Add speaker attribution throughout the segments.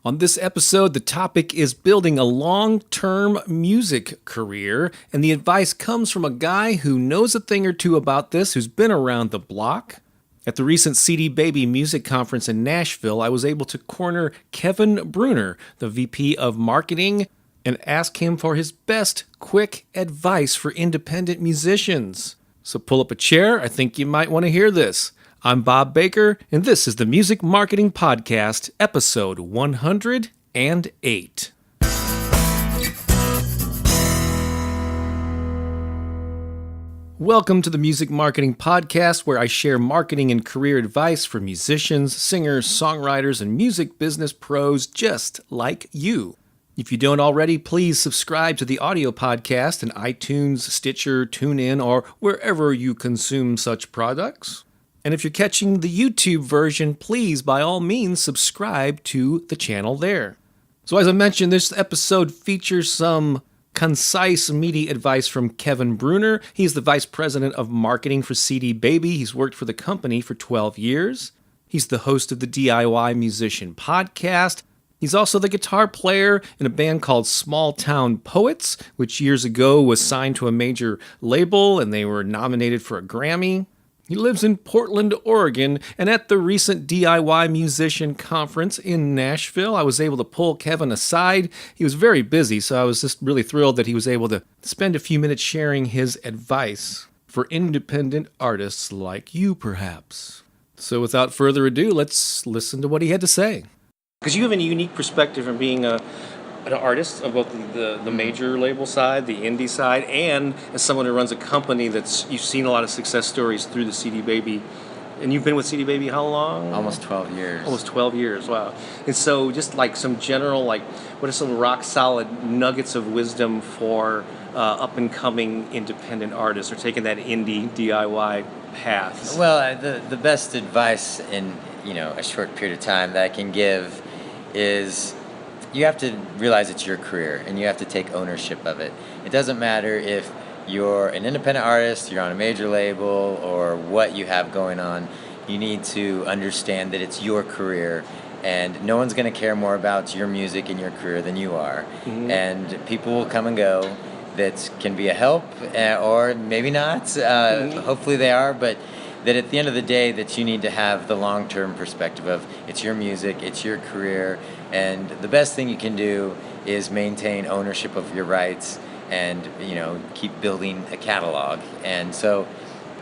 Speaker 1: On this episode, the topic is building a long-term music career, and the advice comes from a guy who knows a thing or two about this, who's been around the block. At the recent CD Baby Music Conference in Nashville, I was able to corner Kevin Breuner, the VP of Marketing, and ask him for his best quick advice for independent musicians. So pull up a chair, I think you might want to hear this. I'm Bob Baker, and this is the Music Marketing Podcast, episode 108. Welcome to the Music Marketing Podcast, where I share marketing and career advice for musicians, singers, songwriters, and music business pros just like you. If you don't already, please subscribe to the audio podcast in iTunes, Stitcher, TuneIn, or wherever you consume such products. And if you're catching the YouTube version, please, by all means, subscribe to the channel there. So as I mentioned, this episode features some concise, meaty advice from Kevin Breuner. He's the Vice President of Marketing for CD Baby. He's worked for the company for 12 years. He's the host of the DIY Musician Podcast. He's also the guitar player in a band called Smalltown Poets, which years ago was signed to a major label, and they were nominated for a Grammy. He lives in Portland, Oregon, and at the recent DIY Musician Conference in Nashville, I was able to pull Kevin aside. He was very busy, so I was just really thrilled that he was able to spend a few minutes sharing his advice for independent artists like you, perhaps. So without further ado, let's listen to what he had to say. Because you have a unique perspective from being an artist of both the major label side, the indie side, and as someone who runs a company you've seen a lot of success stories through the CD Baby. And you've been with CD Baby how long?
Speaker 2: Almost 12 years.
Speaker 1: Almost 12 years, wow. And so just like some general, what are some rock solid nuggets of wisdom for up and coming independent artists or taking that indie DIY path?
Speaker 2: Well, the best advice in a short period of time that I can give is you have to realize it's your career and you have to take ownership of it. It doesn't matter if you're an independent artist, you're on a major label, or what you have going on. You need to understand that it's your career and no one's going to care more about your music and your career than you are. Mm-hmm. And people will come and go that can be a help or maybe not. Hopefully they are, but that at the end of the day that you need to have the long-term perspective of it's your music, it's your career, and the best thing you can do is maintain ownership of your rights and keep building a catalog. And so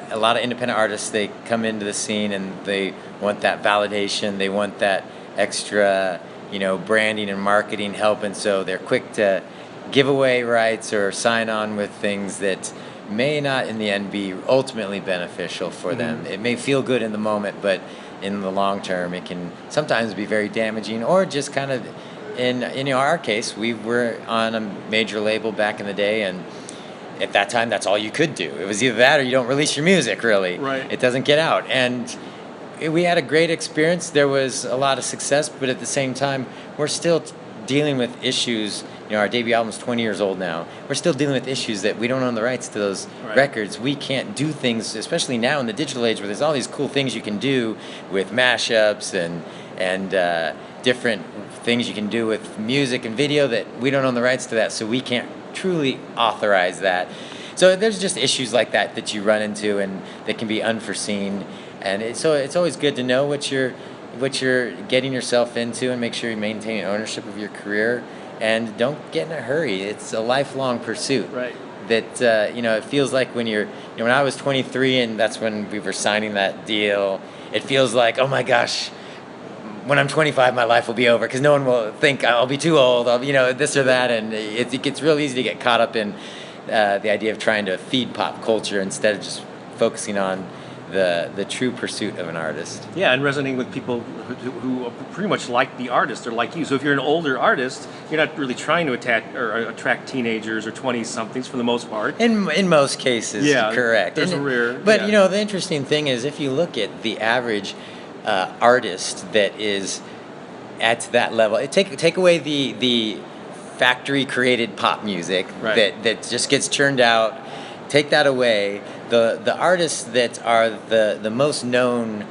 Speaker 2: a lot of independent artists, they come into the scene and they want that validation, they want that extra branding and marketing help, and so they're quick to give away rights or sign on with things that may not in the end be ultimately beneficial for them. It may feel good in the moment, but in the long term it can sometimes be very damaging, or just kind of in our case, we were on a major label back in the day, and at that time that's all you could do. It was either that or you don't release your music, really.
Speaker 1: Right.
Speaker 2: It doesn't get out. And we had a great experience. There was a lot of success, but at the same time we're still dealing with issues. Our debut album's 20 years old now. We're still dealing with issues that we don't own the rights to those records. We can't do things, especially now in the digital age where there's all these cool things you can do with mashups and different things you can do with music and video that we don't own the rights to that, so we can't truly authorize that. So there's just issues like that you run into and that can be unforeseen. And so it's always good to know what you're getting yourself into and make sure you maintain ownership of your career. And don't get in a hurry. It's a lifelong pursuit.
Speaker 1: Right.
Speaker 2: That it feels like when when I was 23 and that's when we were signing that deal, it feels like, oh my gosh, when I'm 25 my life will be over because no one will think I'll be too old, this or that, and it gets real easy to get caught up in the idea of trying to feed pop culture instead of just focusing on the true pursuit of an artist.
Speaker 1: Yeah, and resonating with people who pretty much like the artist or like you. So if you're an older artist, you're not really trying to attract teenagers or 20-somethings for the most part.
Speaker 2: In most cases,
Speaker 1: yeah,
Speaker 2: correct.
Speaker 1: There's a rare.
Speaker 2: But the interesting thing is if you look at the average artist that is at that level, take away the factory created pop music that just gets churned out. Take that away. The artists that are the most known,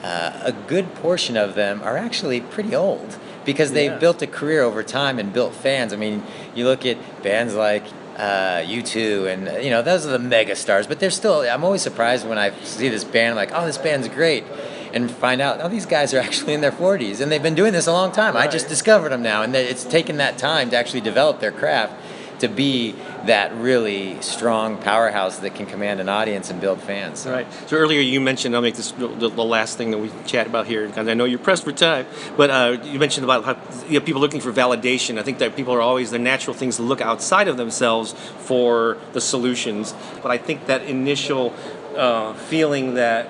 Speaker 2: a good portion of them are actually pretty old. because they've built a career over time and built fans. I mean, you look at bands like U2, and those are the mega stars, but they're still. I'm always surprised when I see this band. I'm like, oh, this band's great, and find out, oh, these guys are actually in their 40s, and they've been doing this a long time. Right. I just discovered them now, and it's taken that time to actually develop their craft to be that really strong powerhouse that can command an audience and build fans. So.
Speaker 1: Right. So earlier you mentioned, I'll make this the last thing that we chat about here, because I know you're pressed for time, but you mentioned about how people looking for validation. I think that people are always, the natural things to look outside of themselves for the solutions, but I think that initial feeling that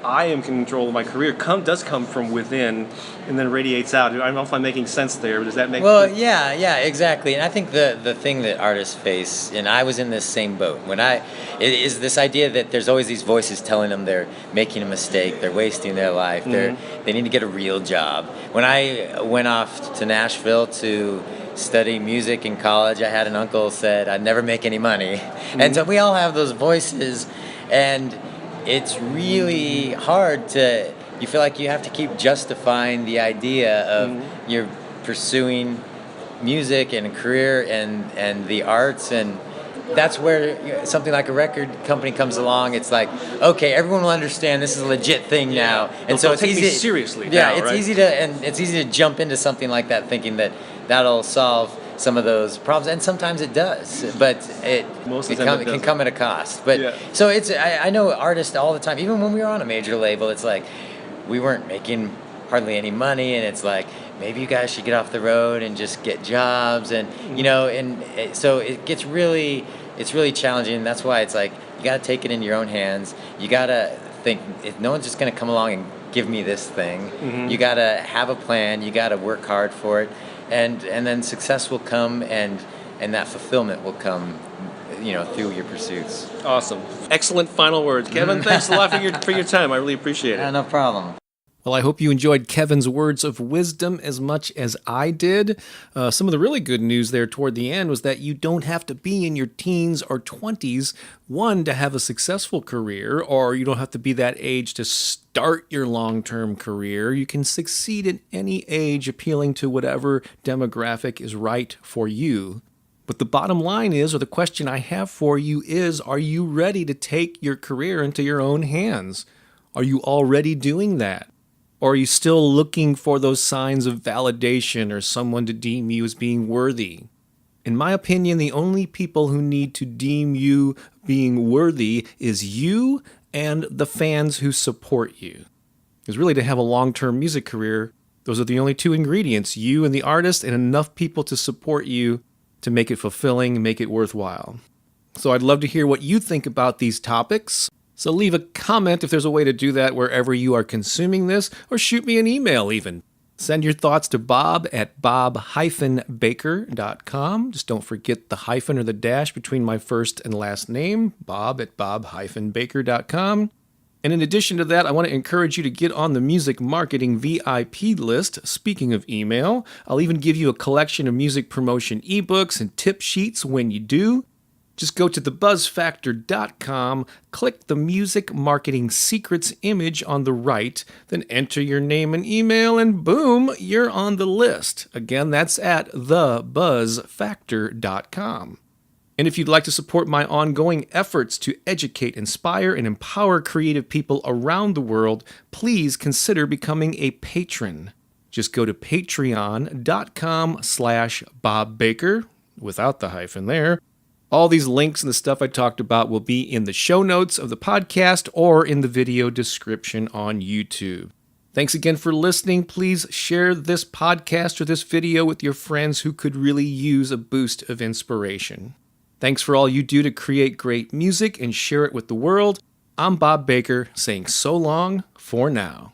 Speaker 1: I am in control of my career does come from within and then radiates out. I don't know if I'm making sense there, but does that make sense?
Speaker 2: Well, yeah, exactly. And I think the thing that artists face, and I was in this same boat, it is this idea that there's always these voices telling them they're making a mistake, they're wasting their life, they need to get a real job. When I went off to Nashville to study music in college, I had an uncle said I'd never make any money. And so we all have those voices, and it's really hard you feel like you have to keep justifying the idea of you're pursuing music and a career and the arts, and that's where something like a record company comes along. It's like, okay, everyone will understand this is a legit thing now, and so it's
Speaker 1: take
Speaker 2: easy.
Speaker 1: Me seriously.
Speaker 2: Yeah,
Speaker 1: now,
Speaker 2: it's
Speaker 1: right?
Speaker 2: it's easy to jump into something like that, thinking that that'll solve some of those problems, and sometimes it does, but it can come at a cost. But so I know artists all the time, even when we were on a major label, it's like we weren't making hardly any money, and it's like, maybe you guys should get off the road and just get jobs, and so it's really challenging. And that's why it's like you got to take it in your own hands. You got to think, if no one's just going to come along and give me this thing, you got to have a plan. You got to work hard for it. And then success will come, and that fulfillment will come, through your pursuits.
Speaker 1: Awesome. Excellent final words. Kevin, thanks a lot for your time. I really appreciate it.
Speaker 2: No problem.
Speaker 1: Well, I hope you enjoyed Kevin's words of wisdom as much as I did. Some of the really good news there toward the end was that you don't have to be in your teens or 20s, one, to have a successful career, or you don't have to be that age to start your long-term career. You can succeed at any age, appealing to whatever demographic is right for you. But the bottom line is, or the question I have for you is, are you ready to take your career into your own hands? Are you already doing that? Or are you still looking for those signs of validation or someone to deem you as being worthy? In my opinion, the only people who need to deem you being worthy is you and the fans who support you. Because really, to have a long-term music career, those are the only two ingredients, you and the artist, and enough people to support you to make it fulfilling and make it worthwhile. So I'd love to hear what you think about these topics. So leave a comment if there's a way to do that wherever you are consuming this, or shoot me an email even. Send your thoughts to Bob at bob-baker.com. Just don't forget the hyphen or the dash between my first and last name, Bob at bob-baker.com. And in addition to that, I want to encourage you to get on the Music Marketing VIP list. Speaking of email, I'll even give you a collection of music promotion ebooks and tip sheets when you do. Just go to thebuzzfactor.com, click the Music Marketing Secrets image on the right, then enter your name and email, and boom, you're on the list. Again, that's at thebuzzfactor.com. And if you'd like to support my ongoing efforts to educate, inspire, and empower creative people around the world, please consider becoming a patron. Just go to patreon.com/Bob Baker, without the hyphen there. All these links and the stuff I talked about will be in the show notes of the podcast or in the video description on YouTube. Thanks again for listening. Please share this podcast or this video with your friends who could really use a boost of inspiration. Thanks for all you do to create great music and share it with the world. I'm Bob Baker, saying so long for now.